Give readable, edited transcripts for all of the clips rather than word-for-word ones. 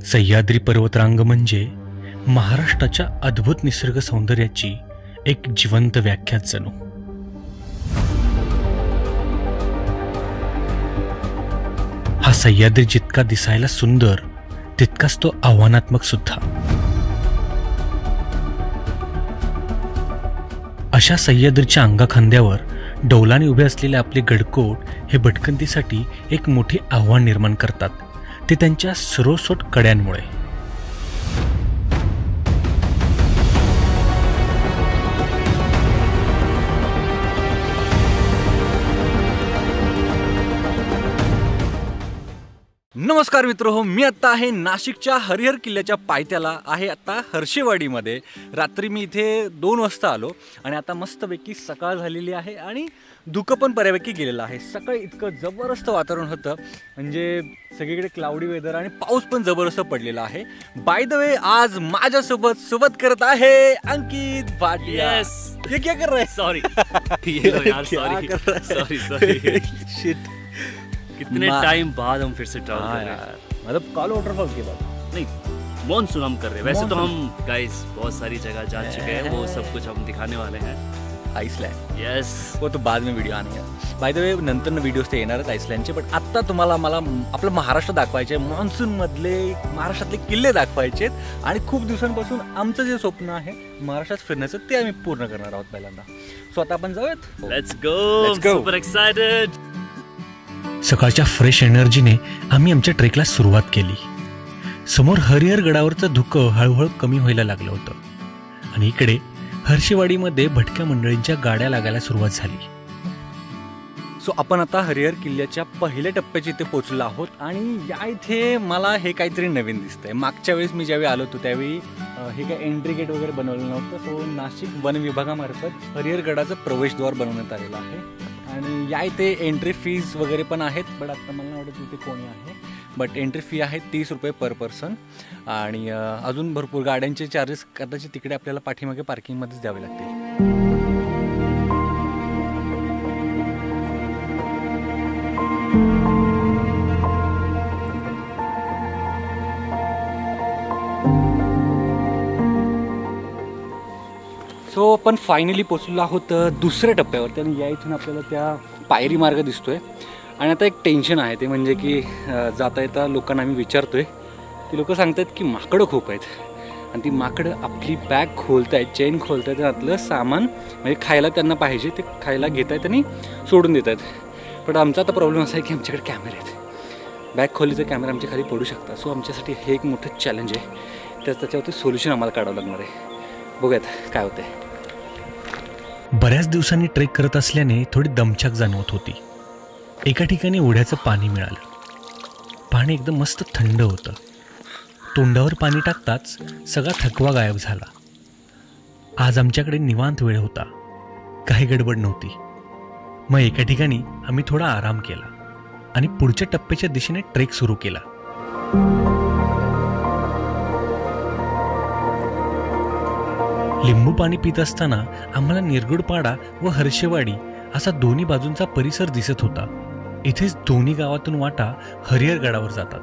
सह्याद्री पर्वतरांग म्हणजे महाराष्ट्राच्या अद्भुत निसर्ग सौंदर्याची एक जिवंत व्याख्याच जणू. हा सह्याद्री जितका दिसायला सुंदर तितकाच तो आव्हानात्मक सुद्धा. अशा सह्याद्रीच्या अंगाखांद्यावर डौलाने उभे असलेले आपले गडकोट हे भटकंतीसाठी एक मोठे आव्हान निर्माण करतात, ते त्यांच्या सर्वसोट कड्यांमुळे. नमस्कार मित्रहो, मी आत्ता आहे नाशिकच्या हरिहर किल्ल्याच्या पायथ्याला आहे. आता हर्षेवाडीमध्ये रात्री मी इथे 2 वाजता आलो आणि आता मस्तपैकी सकाळ झालेली आहे आणि धुकं पण बऱ्यापैकी गेलेलं आहे. सकाळी इतकं जबरदस्त वातावरण होतं, म्हणजे सगळीकडे क्लाउडी वेदर आणि पाऊस पण जबरदस्त पडलेला आहे. बाय द वे, आज माझ्यासोबत करत आहे अंकित भाटिया. ये क्या कर रहा है? सॉरी शिट, कितने टाइम बाद हम फिर से ट्रैवल कर रहे हैं. मतलब काल वाटरफॉल के बाद नहीं, मॉनसून हम कर रहे हैं. वैसे तो हम गाइस बहुत सारी जगह जा चुके हैं, वो सब कुछ हम दिखाने वाले हैं. आइसलँड, यस, वो तो बाद में व्हिडिओ आने है. बाय द वे, नंतर व्हिडिओज ते येणारच आइसलँडचे, पण आत्ता तुम्हाला मला आपलं महाराष्ट्र दाखवायचे, मान्सून मधले महाराष्ट्रातले किल्ले दाखवायचे आणि खूप दिवसांपासून आमचं जे स्वप्न आहे महाराष्ट्रात फिरण्याचं ते आम्ही पूर्ण करणार आहोत पहिल्यांदा. सो आता आपण जाऊयात. Let's go. Super excited. सकाळच्या फ्रेश एनर्जीने आम्ही आमच्या ट्रेकला सुरुवात केली. समोर हरिहर गडावरचं धुकं हळूहळू कमी व्हायला लागलं होतं आणि इकडे हर्षेवाडीमध्ये भटक्या मंडळींच्या गाड्या लागायला सुरुवात झाली. सो आपण आता हरिहर किल्ल्याच्या पहिल्या टप्प्याच्या इथे पोहोचलो आहोत आणि या इथे मला हे काहीतरी नवीन दिसतंय. मागच्या वेळेस मी ज्यावेळी आलो होतो त्यावेळी हे काय एंट्री गेट वगैरे बनवलं नव्हतं. सो नाशिक वन विभागामार्फत हरिहर गडाचं प्रवेशद्वार बनवण्यात आलेलं आहे आणि या इथे एंट्री फीज वगैरे पण आहेत, बट आता मला नाही वाटत इथे कोणी आहे. बट एंट्री फी आहे 30 रुपये पर पर्सन आणि अजून भरपूर गाड्यांचे चार्जेस कदाचित तिकडे आपल्याला पाठीमागे पार्किंगमध्येच द्यावे लागतील. सो आपण फायनली पोचलो आहोत दुसऱ्या टप्प्यावरती आणि या इथून आपल्याला त्या पायरी मार्ग दिसतोय. आणि आता एक टेन्शन आहे, ते म्हणजे की जाता येता लोकांना आम्ही विचारतोय, ती लोक सांगतात की माकडं खूप आहेत आणि ती माकडं आपली बॅग खोलतायत, चेन खोलतायत, त्यातलं सामान म्हणजे खायला त्यांना पाहिजे ते खायला घेत आहेत आणि सोडून देत आहेत. पण आमचा आता प्रॉब्लेम असा आहे की आमच्याकडे कॅमेरे आहेत, बॅग खोलली तर कॅमेरा आमच्या खाली पडू शकतात. सो आमच्यासाठी हे एक मोठं चॅलेंज आहे, त्याच्यावरती सोल्युशन आम्हाला काढावं लागणार आहे. बघूयात काय होतंय. बऱ्याच दिवसांनी ट्रेक करत असल्याने थोडी दमछाक जाणवत होती. एका ठिकाणी ओढ्याचं पाणी मिळालं. पाणी एकदम मस्त थंड होतं. तोंडावर पाणी टाकताच सगळा थकवा गायब झाला. आज आमच्याकडे निवांत वेळ होता, काही गडबड नव्हती. मग एका ठिकाणी आम्ही थोडा आराम केला आणि पुढच्या टप्प्याच्या दिशेने ट्रेक सुरू केला. लिंबू पाणी पित असताना आम्हाला निरगुडपाडा व हर्षेवाडी असा दोन्ही बाजूंचा परिसर दिसत होता. इथेच दोन्ही गावातून वाटा हरिहर गडावर जातात.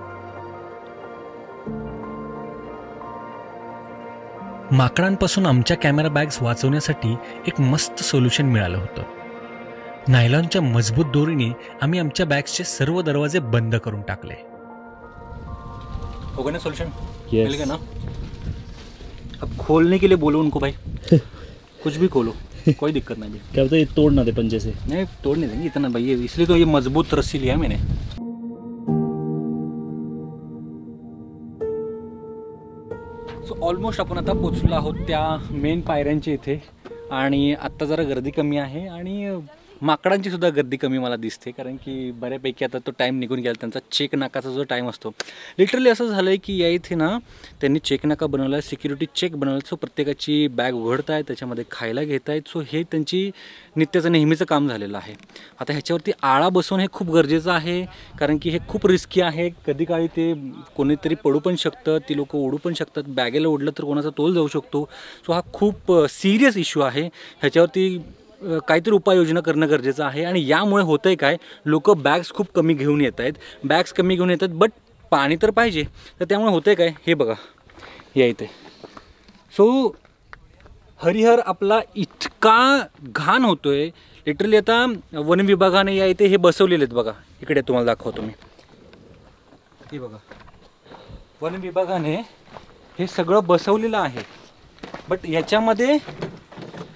माकडांपासून आमच्या कॅमेरा बॅग्स वाचवण्यासाठी एक मस्त सोल्युशन मिळालं होतं. नायलॉनच्या मजबूत दोरीने आम्ही आमच्या बॅग्सचे सर्व दरवाजे बंद करून टाकले. हो गया सोल्यूशन? मिल गया ना? अब खोलने के लिए बोलो उनको भाई, कुछ भी खोलो, कोई दिक्कत नहीं. क्या होता है, ये तोड़ ना दे पंजे से? नहीं, तोड़ नहीं देंगे इतना भाई, इसलिए तो ये मजबूत रस्सी लिया मैंने. सो ऑलमोस्ट आपण आता पोचलो आहोत त्या मेन पायऱ्यांच्या इथे आणि आत्ता जरा गर्दी कमी आहे आणि माकडांची सुद्धा गर्दी कमी मला दिसते, कारण की बऱ्यापैकी आता तो टाईम निघून गेला. त्यांचा चेक नाकाचा जो टाईम असतो, लिटरली असं झालं आहे की या इथे ना त्यांनी चेक नाका बनवला आहे, सिक्युरिटी चेक बनवलं. सो प्रत्येकाची बॅग उघडत आहेत, त्याच्यामध्ये खायला घेत आहेत. सो हे त्यांची नित्याचं नेहमीचं काम झालेलं आहे. आता ह्याच्यावरती आळा बसवणं हे खूप गरजेचं आहे, कारण की हे खूप रिस्की आहे. कधी काळी ते कोणीतरी पडू पण शकतं, ती लोक ओढू पण शकतात. बॅगेला ओढलं तर कोणाचा तोल जाऊ शकतो. सो हा खूप सिरियस इश्यू आहे. ह्याच्यावरती काहीतरी उपाययोजना करणं गरजेचं आहे. आणि यामुळे होतंय काय, लोक बॅग्स खूप कमी घेऊन येत आहेत, बॅग्स कमी घेऊन येतात, बट पाणी तर पाहिजे. तर त्यामुळे होते काय, हे बघा या इथे. सो हरिहर आपला इतका घाण होतोय लिटरली. आता वन विभागाने या इथे हे बसवलेले आहेत बघा, इकडे तुम्हाला दाखवतो मी. हे बघा वन विभागाने हे सगळं बसवलेलं आहे, बट याच्यामध्ये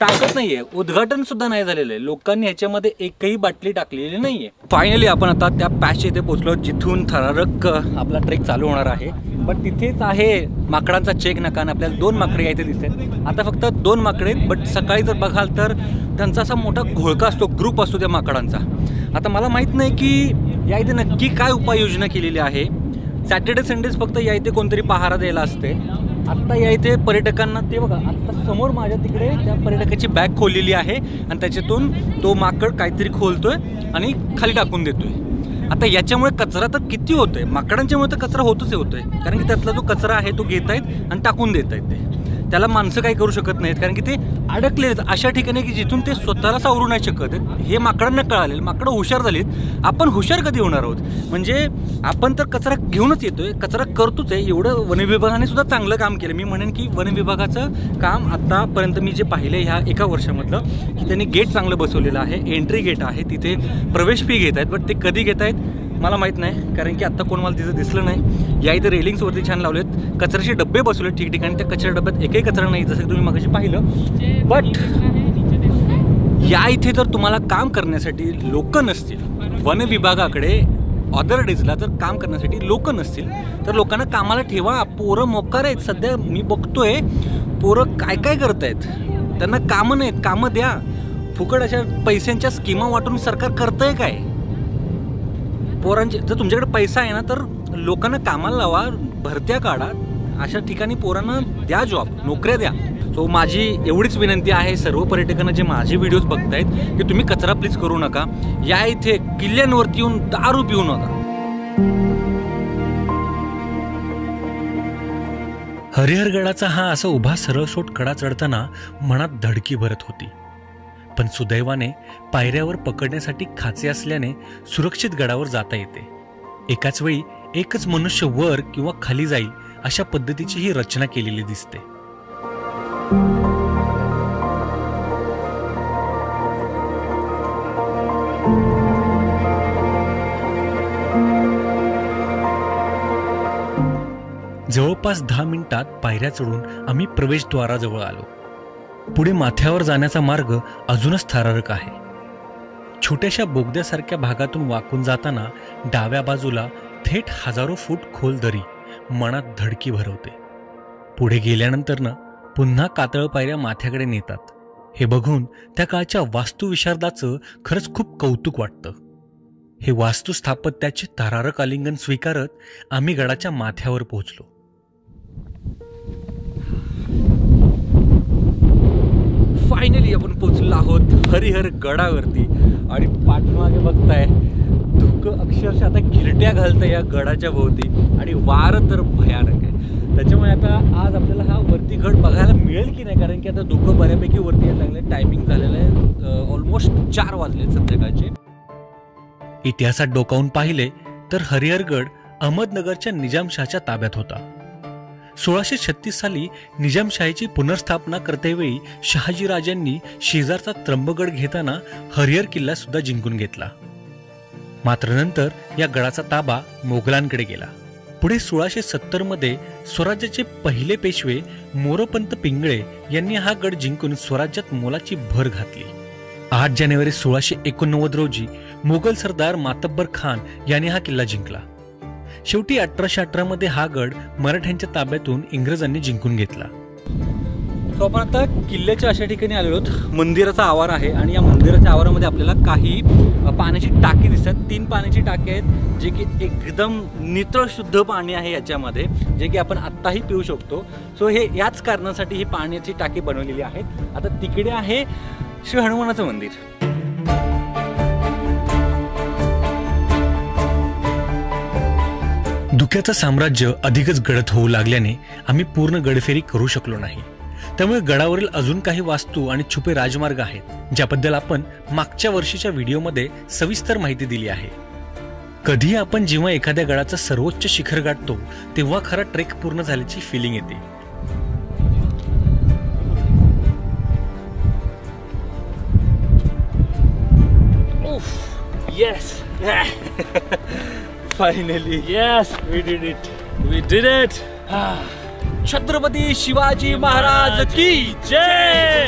टाकत नाही आहे. उद्घाटनसुद्धा नाही झालेलं आहे. लोकांनी ह्याच्यामध्ये एकही बाटली टाकलेली नाही आहे. फायनली आपण आता त्या पॅचच्या इथे पोचलो जिथून थरारक आपला ट्रेक चालू होणार आहे. बट तिथेच आहे माकडांचा चेक नाका आणि आपल्याला 2 माकडे या इथे दिसतात. आता फक्त 2 माकडे आहेत, बट सकाळी जर बघाल तर त्यांचा असा मोठा घोळका असतो, ग्रुप असतो त्या माकडांचा. आता मला माहीत नाही की या इथे नक्की काय उपाययोजना केलेली आहे. सॅटर्डे संडेज फक्त या इथे कोणतरी पहारा द्यायला असते. आत्ता या इथे पर्यटकांना ते बघा, आत्ता समोर माझ्या तिकडे त्या पर्यटकाची बॅग खोललेली आहे आणि त्याच्यातून तो माकड काहीतरी खोलतोय आणि खाली टाकून देतोय. आता याच्यामुळे कचरा तर किती होतोय, माकडांच्यामुळे तर कचरा होतच होतोय, कारण की त्यातला जो कचरा आहे तो घेत आहेत आणि टाकून देत आहेत. ते त्याला माणसं काही करू शकत नाहीत, कारण की ते अडकले आहेत अशा ठिकाणी की जिथून ते स्वतःला सावरू नाही शकत आहेत. हे माकडांना कळालेलं, माकडं हुशार झालीत. आपण हुशार कधी होणार आहोत? म्हणजे आपण तर कचरा घेऊनच येतोय, कचरा करतोच आहे. एवढं वन विभागाने सुद्धा चांगलं काम केलं. मी म्हणेन की वन विभागाचं काम आतापर्यंत मी जे पाहिलं ह्या एका वर्षामधलं, की त्यांनी गेट चांगलं बसवलेलं आहे. एंट्री गेट आहे, तिथे प्रवेश फी घेत आहेत, बट ते कधी घेत आहेत मला माहीत नाही, कारण की आत्ता कोण मला तिथं दिसलं नाही. या इथे रेलिंग्सवरती छान लावलेत, कचऱ्याचे डबे बसवलेत ठिकठिकाणी. त्या कचऱ्या डब्यात एकही कचरा नाही, जसं की तुम्ही मगाशी पाहिलं. बट या इथे जर तुम्हाला काम करण्यासाठी लोक नसतील, वन विभागाकडे अदर डेजला जर काम करण्यासाठी लोक नसतील, तर लोकांना कामाला ठेवा. पोरं मोकार आहेत सध्या, मी बघतोय पोरं काय काय करत आहेत. त्यांना कामं नाहीत, कामं द्या. फुकट अशा पैशांच्या स्कीमा वाटून सरकार करतंय काय? पोरांचे जर तुमच्याकडे पैसा आहे ना, तर लोकांना कामाला लावा, भरत्या काढा, अशा ठिकाणी पोरांना द्या जॉब, नोकऱ्या द्या. सो माझी एवढीच विनंती आहे सर्व पर्यटकांना जे माझे व्हिडिओज बघतायत, की तुम्ही कचरा प्लीज करू नका. या इथे किल्ल्यांवरती येऊन दारू पिऊ नका. हरिहरगडाचा हा असा उभा सरळसोट कडा चढताना मनात धडकी भरत होती. पण सुदैवाने पायऱ्यावर पकडण्यासाठी खाचे असल्याने सुरक्षित गडावर जाता येते. एकाच वेळी एकच मनुष्य वर किंवा खाली जाईल अशा पद्धतीची ही रचना केलेली दिसते. जवळपास 10 मिनिटात पायऱ्या चढून आम्ही प्रवेशद्वाराजवळ आलो. पुढे माथ्यावर जाण्याचा मार्ग अजूनच थरारक आहे. छोट्याशा बोगद्यासारख्या भागातून वाकून जाताना डाव्या बाजूला थेट हजारो फूट खोल दरी मनात धडकी भरवते. पुढे गेल्यानंतरनं पुन्हा कातळ पायऱ्या माथ्याकडे नेतात. हे बघून त्या काळच्या वास्तुविशारदाचं खरंच खूप कौतुक वाटतं. हे वास्तुस्थापत्याचे थरारक आलिंगन स्वीकारत आम्ही गडाच्या माथ्यावर पोहोचलो. फायनली आपण पोचलो आहोत हरिहर गडावरती आणि पाठीमागे बघताय धुकं अक्षरशः आता गिरट्या घालतं या गडाच्या भोवती आणि वारं तर भयानक आहे. त्याच्यामुळे आता आज आपल्याला हा वरती गड बघायला मिळेल की नाही, कारण की आता धुकं बऱ्यापैकी वरती यायला लागलं. टायमिंग झालेलं आहे ऑलमोस्ट 4 वाजले संध्याकाळचे. इतिहासात डोकावून पाहिले तर हरिहरगड अहमदनगरच्या निजामशाहच्या ताब्यात होता. 1636 साली निजामशाहीची पुनर्स्थापना करतेवेळी शहाजीराजांनी शेजारचा त्र्यंबकगड घेताना हरिहर किल्ला सुद्धा जिंकून घेतला. मात्र नंतर या गडाचा ताबा मोगलांकडे गेला. पुढे 1670 मध्ये स्वराज्याचे पहिले पेशवे मोरोपंत पिंगळे यांनी हा गड जिंकून स्वराज्यात मोलाची भर घातली. 8 जानेवारी 1689 रोजी मोगल सरदार मातब्बर खान यांनी हा किल्ला जिंकला. शेवटी 1818 मध्ये हा गड मराठ्यांच्या ताब्यातून इंग्रजांनी जिंकून घेतला. सो आपण आता किल्ल्याच्या अशा ठिकाणी आलेलो आहोत. मंदिराचा आवार आहे आणि या मंदिराच्या आवारामध्ये आपल्याला काही पाण्याची टाकी दिसतात. 3 पाण्याची टाकी आहेत, जे की एकदम नितळ शुद्ध पाणी आहे याच्यामध्ये, जे की आपण आत्ताही पिऊ शकतो. सो हे याच कारणासाठी ही पाण्याची टाकी बनवलेली आहे. आता तिकडे आहे श्री हनुमानाचं मंदिर. धुक्याचं साम्राज्य अधिकच गडद होऊ लागल्याने आम्ही पूर्ण गडफेरी करू शकलो नाही. त्यामुळे गडावरील अजून काही वास्तू आणि छुपे राजमार्ग आहेत, ज्याबद्दल आपण मागच्या वर्षीच्या व्हिडिओमध्ये सविस्तर माहिती दिली आहे. कधी आपण जेव्हा एखाद्या गडाचं सर्वोच्च शिखर गाठतो तेव्हा खरा ट्रेक पूर्ण झाल्याची फिलिंग येते. Yes. Finally Yes, we did it. We did it. Chhatrapati Shivaji Maharaj की जय.